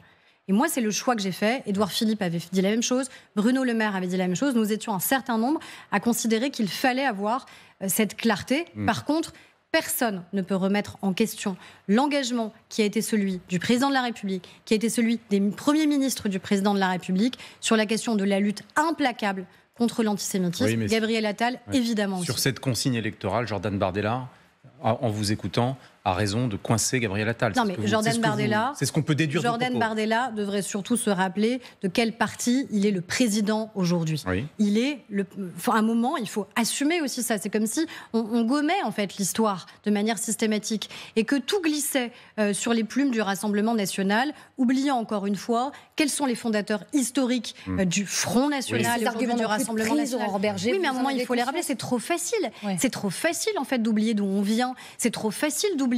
Et moi, c'est le choix que j'ai fait. Édouard Philippe avait dit la même chose. Bruno Le Maire avait dit la même chose. Nous étions un certain nombre à considérer qu'il fallait avoir cette clarté. Par contre, personne ne peut remettre en question l'engagement qui a été celui du président de la République, qui a été celui des premiers ministres du président de la République sur la question de la lutte implacable contre l'antisémitisme. Gabriel Attal, évidemment aussi. Sur cette consigne électorale, Jordan Bardella, en vous écoutant, a raison de coincer Gabriel Attal. Non, mais Jordan Bardella, c'est ce qu'on peut déduire. Jordan Bardella devrait surtout se rappeler de quel parti il est le président aujourd'hui. Il est à un moment, il faut assumer aussi ça. C'est comme si on gommait en fait l'histoire de manière systématique et que tout glissait sur les plumes du Rassemblement national, oubliant encore une fois quels sont les fondateurs historiques du Front National et du Rassemblement national. Oui, mais à un moment il faut les rappeler. C'est trop facile. C'est trop facile en fait d'oublier d'où on vient. C'est trop facile d'oublier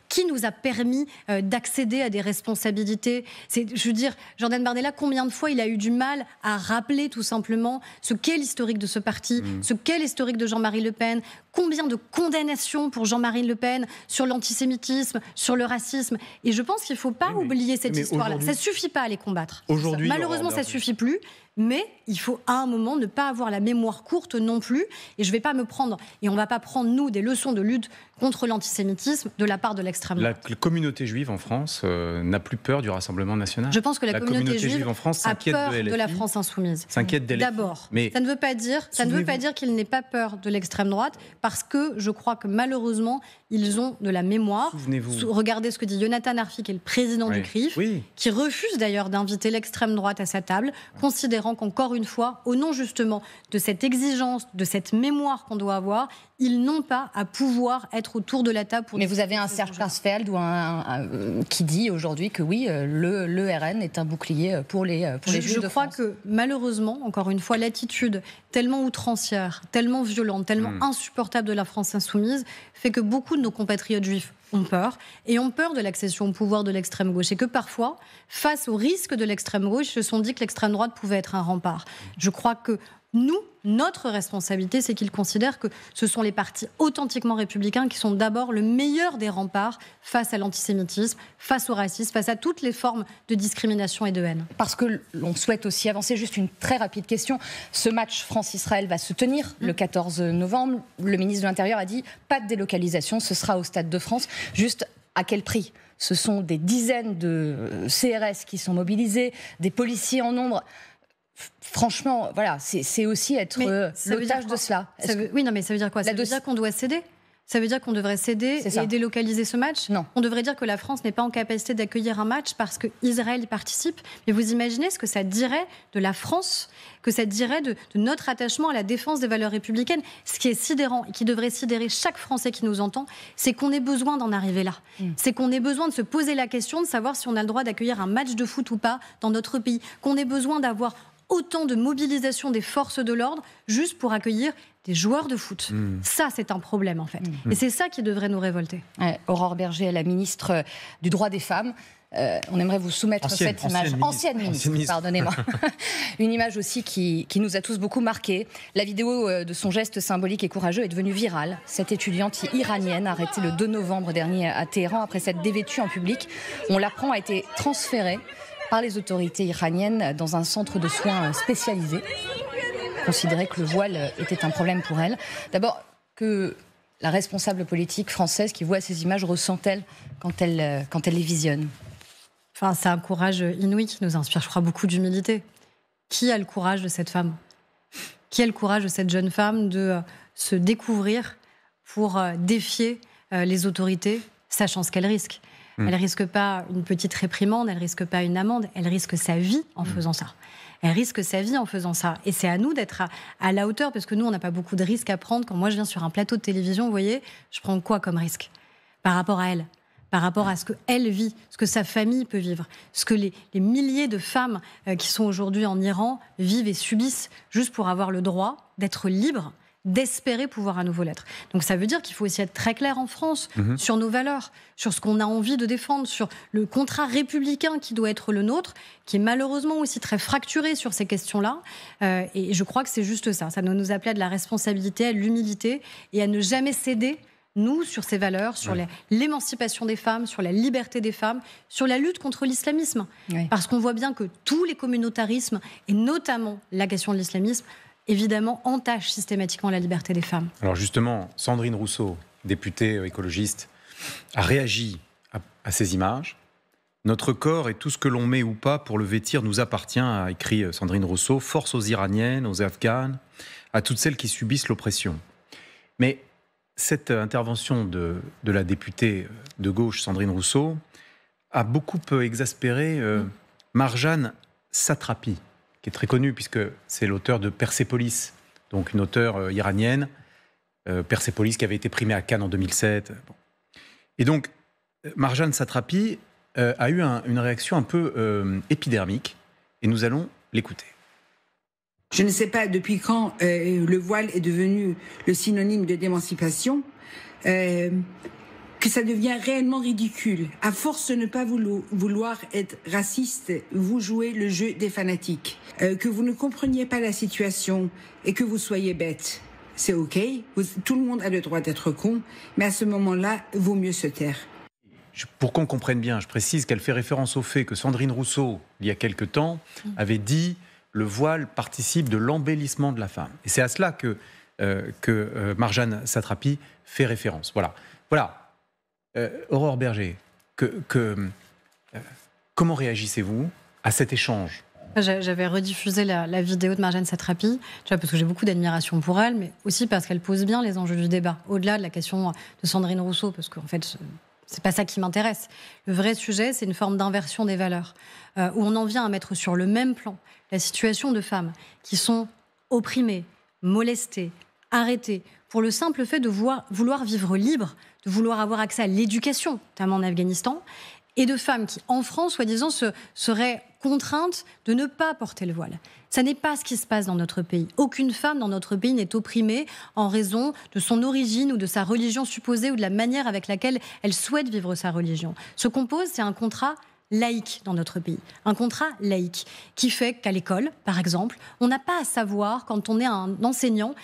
qui nous a permis d'accéder à des responsabilités. Je veux dire, Jordan Bardella, combien de fois il a eu du mal à rappeler tout simplement ce qu'est l'historique de ce parti, ce qu'est l'historique de Jean-Marie Le Pen, combien de condamnations pour Jean-Marie Le Pen sur l'antisémitisme, sur le racisme. Et je pense qu'il ne faut pas oublier cette histoire-là. Ça ne suffit pas à les combattre. Malheureusement, ça ne suffit plus. Mais il faut à un moment ne pas avoir la mémoire courte non plus. Et je ne vais pas me prendre, et on ne va pas prendre nous des leçons de lutte contre l'antisémitisme de la part de l'extrême droite. La communauté juive en France n'a plus peur du Rassemblement national. Je pense que la communauté juive en France a peur de la France insoumise. S'inquiète d'LFI. D'abord, mais ça ne veut pas dire qu'il n'ait pas peur de l'extrême droite, parce que je crois que malheureusement ils ont de la mémoire. Regardez ce que dit Jonathan Arfi, qui est le président du CRIF, qui refuse d'ailleurs d'inviter l'extrême droite à sa table, considérant qu'encore une fois, au nom justement de cette exigence, de cette mémoire qu'on doit avoir, ils n'ont pas à pouvoir être autour de la table. Mais vous avez un Serge Klarsfeld qui dit aujourd'hui que oui, le RN est un bouclier pour les Juifs de France. Je crois que malheureusement, encore une fois, l'attitude tellement outrancière, tellement violente, tellement insupportable de la France insoumise fait que beaucoup de nos compatriotes juifs ont peur, et ont peur de l'accession au pouvoir de l'extrême gauche. Et que parfois, face au risque de l'extrême gauche, ils se sont dit que l'extrême droite pouvait être un rempart. Je crois que Nous, notre responsabilité, c'est qu'ils considèrent que ce sont les partis authentiquement républicains qui sont d'abord le meilleur des remparts face à l'antisémitisme, face au racisme, face à toutes les formes de discrimination et de haine. Parce que l'on souhaite aussi avancer, juste une très rapide question. Ce match France-Israël va se tenir le 14 novembre. Le ministre de l'Intérieur a dit pas de délocalisation, ce sera au Stade de France. Juste à quel prix ? Ce sont des dizaines de CRS qui sont mobilisés, des policiers en nombre. Franchement, voilà, c'est aussi être l'otage de cela. Oui, non, mais ça veut dire quoi ? Ça veut dire qu'on doit céder ? Ça veut dire qu'on devrait céder et délocaliser ce match ? Non. On devrait dire que la France n'est pas en capacité d'accueillir un match parce qu'Israël y participe. Mais vous imaginez ce que ça dirait de la France, que ça dirait de notre attachement à la défense des valeurs républicaines ? Ce qui est sidérant et qui devrait sidérer chaque Français qui nous entend, c'est qu'on ait besoin d'en arriver là. C'est qu'on ait besoin de se poser la question de savoir si on a le droit d'accueillir un match de foot ou pas dans notre pays. Qu'on ait besoin d'avoir autant de mobilisation des forces de l'ordre juste pour accueillir des joueurs de foot. Ça, c'est un problème, en fait. Et c'est ça qui devrait nous révolter. Aurore Bergé, la ministre du droit des femmes. On aimerait vous soumettre cette image. Ancienne ministre, pardonnez-moi. Une image aussi qui nous a tous beaucoup marqués. La vidéo de son geste symbolique et courageux est devenue virale. Cette étudiante iranienne, arrêtée le 2 novembre dernier à Téhéran après s'être dévêtue en public, on l'apprend, a été transférée par les autorités iraniennes dans un centre de soins spécialisé. Considérait que le voile était un problème pour elle. D'abord, que la responsable politique française qui voit ces images ressent-elle quand elle les visionne ? Enfin, c'est un courage inouï qui nous inspire, je crois, beaucoup d'humilité. Qui a le courage de cette femme ? Qui a le courage de cette jeune femme de se découvrir pour défier les autorités, sachant ce qu'elle risque ? Elle ne risque pas une petite réprimande, elle ne risque pas une amende, elle risque sa vie en faisant ça. Elle risque sa vie en faisant ça. Et c'est à nous d'être à la hauteur, parce que nous, on n'a pas beaucoup de risques à prendre. Quand moi, je viens sur un plateau de télévision, vous voyez, je prends quoi comme risque ? Par rapport à elle, par rapport à ce qu'elle vit, ce que sa famille peut vivre, ce que les milliers de femmes qui sont aujourd'hui en Iran vivent et subissent juste pour avoir le droit d'être libres, d'espérer pouvoir à nouveau l'être. Donc ça veut dire qu'il faut aussi être très clair en France sur nos valeurs, sur ce qu'on a envie de défendre, sur le contrat républicain qui doit être le nôtre, qui est malheureusement aussi très fracturé sur ces questions-là. Et je crois que c'est juste ça. Ça doit nous appeler à de la responsabilité, à l'humilité et à ne jamais céder, nous, sur ces valeurs, sur l'émancipation des femmes, sur la liberté des femmes, sur la lutte contre l'islamisme. Oui. Parce qu'on voit bien que tous les communautarismes, et notamment la question de l'islamisme, évidemment, entache systématiquement la liberté des femmes. Alors justement, Sandrine Rousseau, députée écologiste, a réagi à ces images. « Notre corps et tout ce que l'on met ou pas pour le vêtir nous appartient », a écrit Sandrine Rousseau. « Force aux Iraniennes, aux Afghanes, à toutes celles qui subissent l'oppression. » Mais cette intervention de la députée de gauche, Sandrine Rousseau, a beaucoup exaspéré Marjane Satrapi, qui est très connue puisque c'est l'auteur de Persépolis, donc une auteure iranienne, Persépolis qui avait été primée à Cannes en 2007. Bon. Et donc, Marjane Satrapi a eu une réaction un peu épidermique, et nous allons l'écouter. Je ne sais pas depuis quand le voile est devenu le synonyme de d'émancipation, que ça devient réellement ridicule. À force de ne pas vouloir être raciste, vous jouez le jeu des fanatiques. Que vous ne compreniez pas la situation et que vous soyez bête, c'est OK. Tout le monde a le droit d'être con, mais à ce moment-là, il vaut mieux se taire. Pour qu'on comprenne bien, je précise qu'elle fait référence au fait que Sandrine Rousseau, il y a quelque temps, avait dit « le voile participe de l'embellissement de la femme ». Et c'est à cela que Marjane Satrapi fait référence. Voilà. Aurore Bergé, comment réagissez-vous à cet échange ? J'avais rediffusé la vidéo de Marjane Satrapi, déjà parce que j'ai beaucoup d'admiration pour elle, mais aussi parce qu'elle pose bien les enjeux du débat, au-delà de la question de Sandrine Rousseau, parce qu'en fait, c'est pas ça qui m'intéresse. Le vrai sujet, c'est une forme d'inversion des valeurs, où on en vient à mettre sur le même plan la situation de femmes qui sont opprimées, molestées, arrêtées, pour le simple fait de vouloir vivre libre, de vouloir avoir accès à l'éducation, notamment en Afghanistan, et de femmes qui, en France, soi-disant, seraient contraintes de ne pas porter le voile. Ça n'est pas ce qui se passe dans notre pays. Aucune femme dans notre pays n'est opprimée en raison de son origine ou de sa religion supposée ou de la manière avec laquelle elle souhaite vivre sa religion. Ce qu'on pose, c'est un contrat laïque dans notre pays. Un contrat laïque qui fait qu'à l'école, par exemple, on n'a pas à savoir, quand on est un enseignant,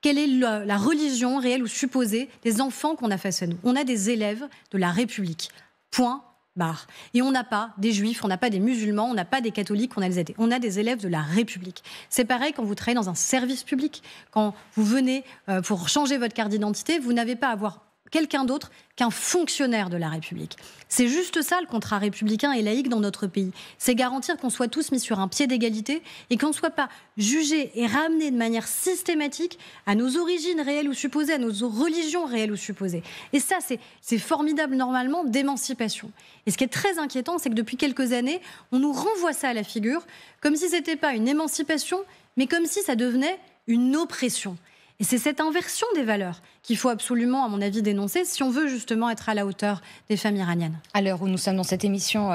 quelle est la religion réelle ou supposée des enfants qu'on a face à nous. On a des élèves de la République. Point. Barre. Et on n'a pas des juifs, on n'a pas des musulmans, on n'a pas des catholiques, on a des athées. On a des élèves de la République. C'est pareil quand vous travaillez dans un service public. Quand vous venez pour changer votre carte d'identité, vous n'avez pas à avoir quelqu'un d'autre qu'un fonctionnaire de la République. C'est juste ça le contrat républicain et laïque dans notre pays. C'est garantir qu'on soit tous mis sur un pied d'égalité et qu'on ne soit pas jugé et ramené de manière systématique à nos origines réelles ou supposées, à nos religions réelles ou supposées. Et ça, c'est formidable normalement d'émancipation. Et ce qui est très inquiétant, c'est que depuis quelques années, on nous renvoie ça à la figure comme si ce n'était pas une émancipation, mais comme si ça devenait une oppression. Et c'est cette inversion des valeurs qu'il faut absolument, à mon avis, dénoncer si on veut justement être à la hauteur des familles iraniennes. À l'heure où nous sommes dans cette émission,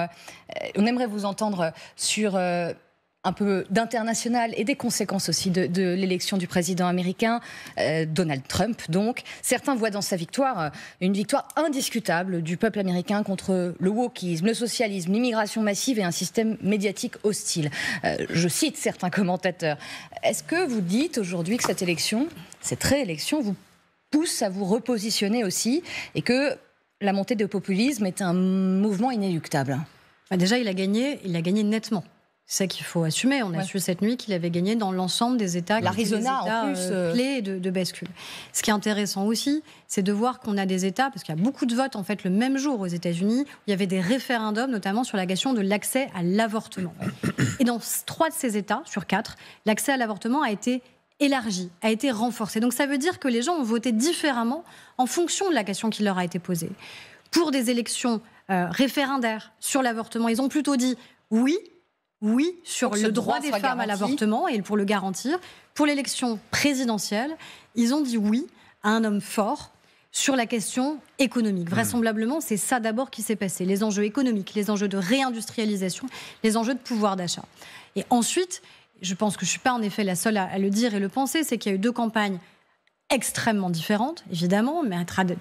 on aimerait vous entendre sur un peu d'international et des conséquences aussi de l'élection du président américain, Donald Trump. Donc, certains voient dans sa victoire une victoire indiscutable du peuple américain contre le wokisme, le socialisme, l'immigration massive et un système médiatique hostile. Je cite certains commentateurs. Est-ce que vous dites aujourd'hui que cette élection, cette réélection, vous pousse à vous repositionner aussi et que la montée du populisme est un mouvement inéluctable? Déjà, il a gagné nettement. C'est ça qu'il faut assumer. On a su cette nuit qu'il avait gagné dans l'ensemble des États, l'Arizona en plus, clés de bascule. Ce qui est intéressant aussi, c'est de voir qu'on a des États, parce qu'il y a beaucoup de votes en fait le même jour aux États-Unis, où il y avait des référendums, notamment sur la question de l'accès à l'avortement. Et dans 3 de ces États sur 4, l'accès à l'avortement a été élargi, a été renforcé. Donc ça veut dire que les gens ont voté différemment en fonction de la question qui leur a été posée. Pour des élections référendaires sur l'avortement, ils ont plutôt dit oui sur le droit des femmes à l'avortement et pour le garantir. Pour l'élection présidentielle, ils ont dit oui à un homme fort sur la question économique. Vraisemblablement, c'est ça d'abord qui s'est passé. Les enjeux économiques, les enjeux de réindustrialisation, les enjeux de pouvoir d'achat. Et ensuite, je pense que je ne suis pas en effet la seule à le dire et le penser, c'est qu'il y a eu 2 campagnes extrêmement différentes, évidemment, mais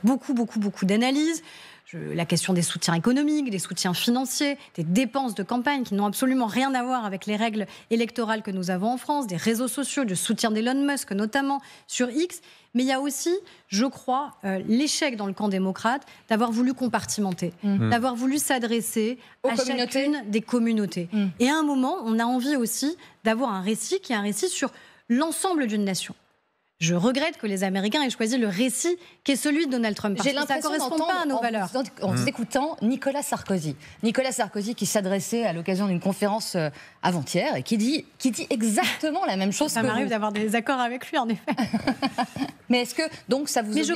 beaucoup d'analyses. La question des soutiens économiques, des soutiens financiers, des dépenses de campagne qui n'ont absolument rien à voir avec les règles électorales que nous avons en France, des réseaux sociaux, du soutien d'Elon Musk notamment sur X. Mais il y a aussi, je crois, l'échec dans le camp démocrate d'avoir voulu compartimenter, d'avoir voulu s'adresser à chacune des communautés. Et à un moment, on a envie aussi d'avoir un récit qui est un récit sur l'ensemble d'une nation. Je regrette que les Américains aient choisi le récit qui est celui de Donald Trump. Parce que ça ne correspond pas à nos valeurs. En vous écoutant Nicolas Sarkozy. Nicolas Sarkozy qui s'adressait à l'occasion d'une conférence avant-hier et qui dit exactement la même chose. Ça m'arrive d'avoir des accords avec lui, en effet. Mais est-ce que donc ça vous oblige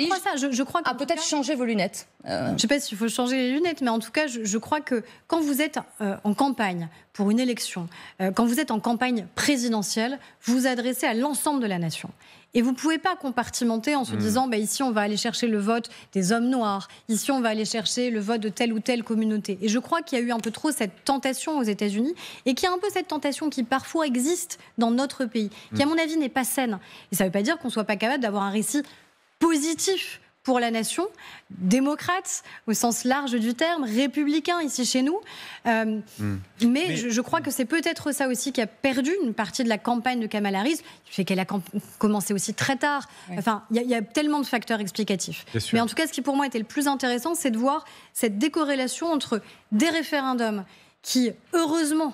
je crois à peut-être changer vos lunettes Je ne sais pas s'il faut changer les lunettes, mais en tout cas, je crois que quand vous êtes en campagne pour une élection, quand vous êtes en campagne présidentielle, vous vous adressez à l'ensemble de la nation. Et vous ne pouvez pas compartimenter en se disant ici on va aller chercher le vote des hommes noirs, ici on va aller chercher le vote de telle ou telle communauté. Et je crois qu'il y a eu un peu trop cette tentation aux États-Unis et qu'il y a un peu cette tentation qui parfois existe dans notre pays, qui à mon avis n'est pas saine. Et ça ne veut pas dire qu'on ne soit pas capable d'avoir un récit positif pour la nation, démocrate au sens large du terme, républicain ici chez nous. Mais je crois que c'est peut-être ça aussi qui a perdu une partie de la campagne de Kamala Harris, qui fait qu'elle a commencé aussi très tard. Enfin, il y a tellement de facteurs explicatifs. Mais en tout cas, ce qui pour moi était le plus intéressant, c'est de voir cette décorrélation entre des référendums qui, heureusement,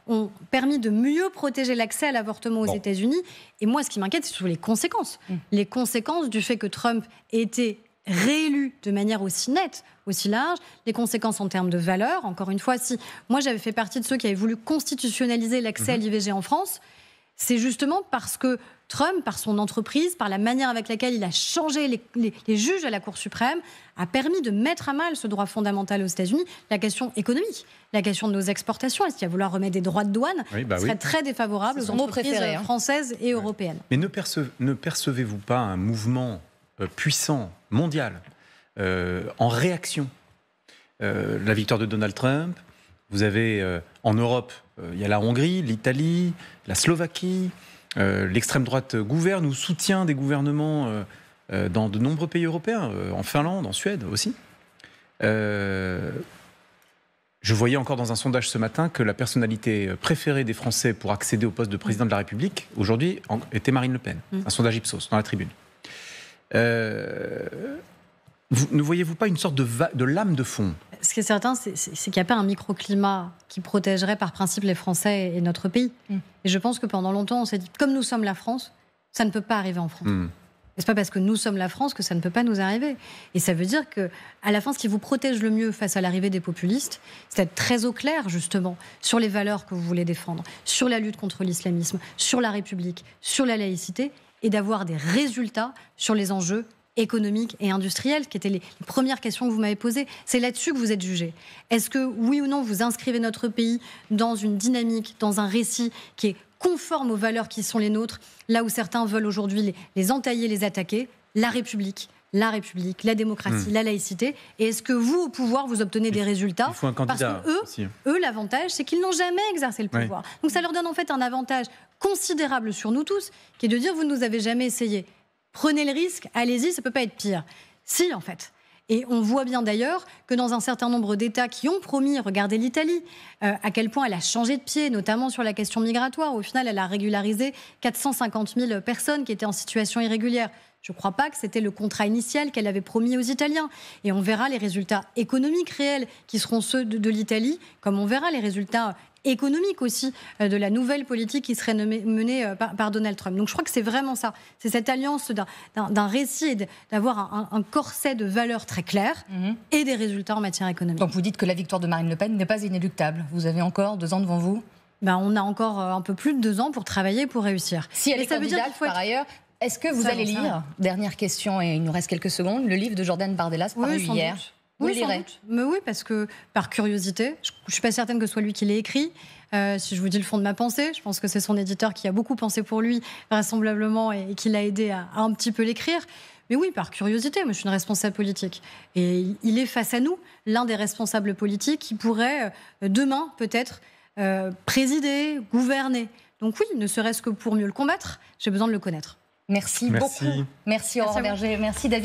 ont permis de mieux protéger l'accès à l'avortement aux États-Unis. Et moi, ce qui m'inquiète, c'est surtout les conséquences. Les conséquences du fait que Trump ait été réélu de manière aussi nette, aussi large, les conséquences en termes de valeurs. Encore une fois, si moi, j'avais fait partie de ceux qui avaient voulu constitutionnaliser l'accès à l'IVG en France, c'est justement parce que Trump, par son entreprise, par la manière avec laquelle il a changé les juges à la Cour suprême, a permis de mettre à mal ce droit fondamental aux États-Unis. La question économique, la question de nos exportations, est-ce qu'il va vouloir remettre des droits de douane serait très défavorable aux entreprises françaises et européennes. Mais ne percevez-vous pas un mouvement puissant, mondial, en réaction la victoire de Donald Trump? Vous avez en Europe, il y a la Hongrie, l'Italie, la Slovaquie. L'extrême droite gouverne ou soutient des gouvernements dans de nombreux pays européens, en Finlande, en Suède aussi. Je voyais encore dans un sondage ce matin que la personnalité préférée des Français pour accéder au poste de président de la République, aujourd'hui, était Marine Le Pen. Un sondage Ipsos, dans la Tribune. Ne voyez-vous pas une sorte de lame de fond ? Ce qui est certain, c'est qu'il n'y a pas un microclimat qui protégerait par principe les Français et notre pays. Et je pense que pendant longtemps, on s'est dit, comme nous sommes la France, ça ne peut pas arriver en France. Et c'est pas parce que nous sommes la France que ça ne peut pas nous arriver. Et ça veut dire que, à la fin, ce qui vous protège le mieux face à l'arrivée des populistes, c'est d'être très au clair, justement, sur les valeurs que vous voulez défendre, sur la lutte contre l'islamisme, sur la République, sur la laïcité, et d'avoir des résultats sur les enjeux économiques et industriels, qui étaient les premières questions que vous m'avez posées. C'est là-dessus que vous êtes jugé. Est-ce que, oui ou non, vous inscrivez notre pays dans une dynamique, dans un récit qui est conforme aux valeurs qui sont les nôtres, là où certains veulent aujourd'hui les entailler, les attaquer, la République, la démocratie, la laïcité. Et est-ce que vous, au pouvoir, vous obtenez des résultats ? Il faut un candidat. Parce que eux, l'avantage, c'est qu'ils n'ont jamais exercé le pouvoir. Oui. Donc ça leur donne en fait un avantage considérable sur nous tous, qui est de dire, vous ne nous avez jamais essayé. Prenez le risque, allez-y, ça ne peut pas être pire. Si, en fait. Et on voit bien d'ailleurs que dans un certain nombre d'États qui ont promis, regardez l'Italie, à quel point elle a changé de pied, notamment sur la question migratoire. Au final, elle a régularisé 450 000 personnes qui étaient en situation irrégulière. Je ne crois pas que c'était le contrat initial qu'elle avait promis aux Italiens. Et on verra les résultats économiques réels qui seront ceux de l'Italie, comme on verra les résultats économique aussi de la nouvelle politique qui serait menée par Donald Trump. Donc je crois que c'est vraiment ça. C'est cette alliance d'un récit et d'avoir un corset de valeurs très clair et des résultats en matière économique. Donc vous dites que la victoire de Marine Le Pen n'est pas inéluctable. Vous avez encore 2 ans devant vous ? On a encore un peu plus de 2 ans pour travailler, pour réussir. Si elle est candidate, par ailleurs, est-ce que vous allez lire, dernière question et il nous reste quelques secondes, le livre de Jordan Bardella paru hier ? Vous le lirez ? Mais oui, parce que par curiosité, je ne suis pas certaine que ce soit lui qui l'ait écrit. Si je vous dis le fond de ma pensée, je pense que c'est son éditeur qui a beaucoup pensé pour lui, vraisemblablement, et qui l'a aidé à un petit peu l'écrire. Mais oui, par curiosité, moi je suis une responsable politique. Et il est face à nous, l'un des responsables politiques qui pourrait demain peut-être présider, gouverner. Donc oui, ne serait-ce que pour mieux le combattre, j'ai besoin de le connaître. Merci beaucoup. Merci Aurore Bergé. Merci David.